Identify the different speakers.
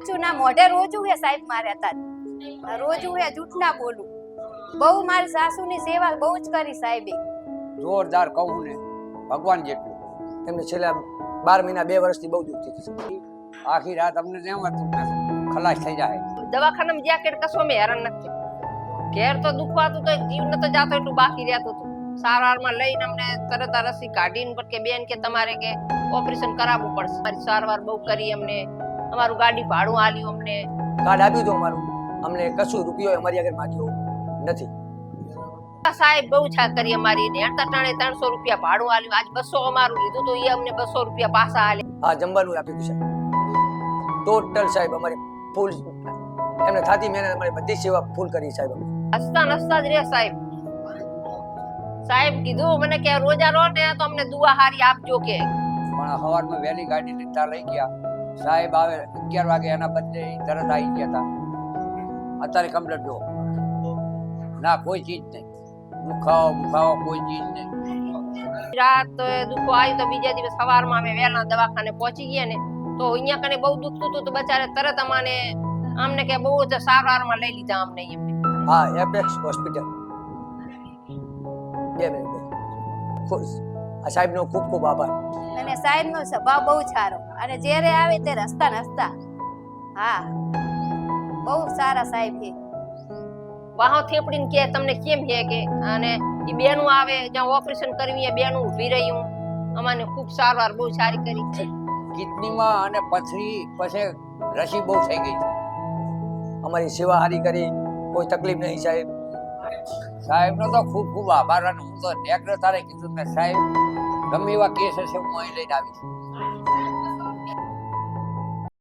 Speaker 1: સાચું ના મોઢે રોજું હે સાહેબ મારે હતા રોજું હે જૂઠ ના બોલું બહુ મારી સાસુની સેવા બહુ જ કરી સાહેબે
Speaker 2: જોરદાર કહું ને ભગવાન જેટલું
Speaker 3: એમને છેલ્લા 12 મહિના 2 વર્ષથી બહુ દુઃખ થયું.
Speaker 2: આખી રાત અમને જેમ હતું કે ખલાસ થઈ જાય.
Speaker 4: દવાખાનામાં જ્યાં કે કશો મેં હેરાન નથી ઘેર તો દુખવાતું તો જીવ ન તો જાતો એટલું બાકી રહેતું હતું સારવારમાં લઈને અમને તરત આ રસી કાઢીને પર કે બેન કે તમારે કે ઓપરેશન કરાવવું પડશે મારી સારવાર બહુ કરી અમને અમારું ગાડી ભાડું આલ્યું અમને
Speaker 3: કાર્ડ આપ્યું હતું અમારું અમને કશું રૂપિયો અમારી આગળ માંગ્યો નથી.
Speaker 4: સાહેબ બહુ છા કરી અમારી ને હેડતા ટાણે 300 રૂપિયા ભાડું આલ્યું આજ 200 અમારું લીધું તો એ અમને 200 રૂપિયા પાછા આલે
Speaker 3: હા જમવાનું આપ્યું છે ટોટલ સાહેબ અમારે ફૂલ એમને થાતી મેને અમારી બધી સેવા ફૂલ કરી સાહેબ.
Speaker 4: હસતા નસતા જ રે સાહેબ સાહેબ કીધું મને કે રોજા રો ને તો અમને દુઆ હારી આપજો કે
Speaker 2: પણ સવારમાં વહેલી ગાડી લીધા લઈ ગયા સાહેબ આવે 11 વાગે એના બદલે તરત આવી ગયા હતા. અત્યારે કમ્પ્લીટ જો ના કોઈ ચીજ નહીં દુખાવો કોઈ ચીજ નહીં.
Speaker 4: રાત દુખો આવ્યું તો બીજા દિવસ સવારમાં અમે વહેલા દવાખાને પહોંચી ગયા ને તો અહીંયા કને બહુ દુખતું હતું તો બચારે તરત અમને કે બહુ જ સારવારમાં લઈ લીધા અમને
Speaker 3: હા એપેક્સ હોસ્પિટલ 2 મિનિટ ખુશ આ સાહેબનો ખૂબ ખૂબ આભાર.
Speaker 1: અને સાહેબનો સ્વભાવ બહુ સારો અને જ્યારે આવે તે રસ્તા નસતા હા બહુ સારા સાહેબ છે
Speaker 4: વાહો થેપડીને કે તમને કેમ છે કે અને ઈ બેનું આવે જ્યાં ઓપરેશન કરવી એ બેનું ઊભી રહ્યું અમને ખૂબ સારવાર બહુ સારી કરી છે
Speaker 2: કિડનીમાં અને પથરી પછી રસી બહુ થઈ ગઈ.
Speaker 3: અમારી સેવા હારી કરી કોઈ તકલીફ નહીં સાહેબ.
Speaker 2: સાહેબનો તો ખૂબ ખૂબ આભાર અને હું તો નેકર તારે કીધું કે સાહેબ ગમે એવા કેસ હશે હું અહીં લઈને આવીશ.